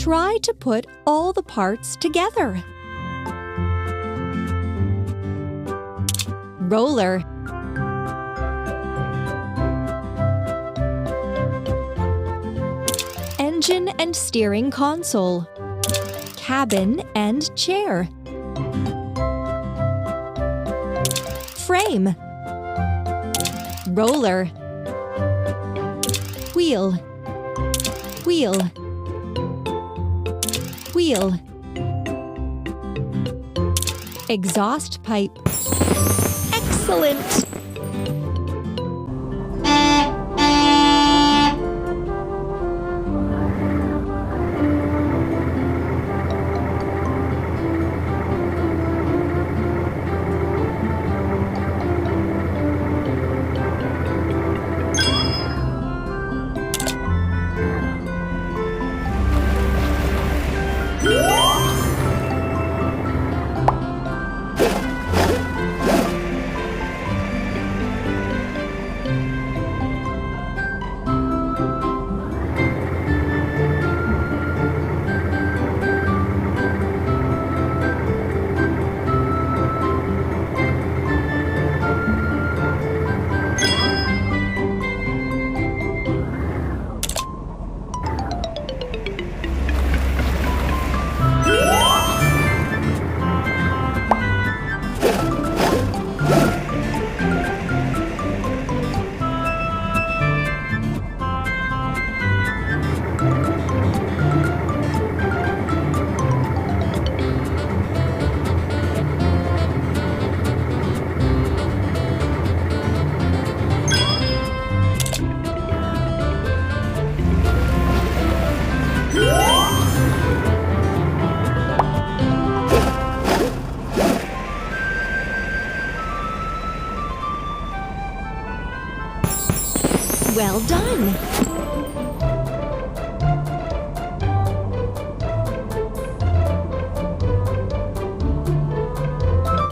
Try to put all the parts together. Roller. Engine and steering console. Cabin and chair. Frame. Roller. Wheel. Wheel. Wheel. Exhaust pipe. Excellent! Well done!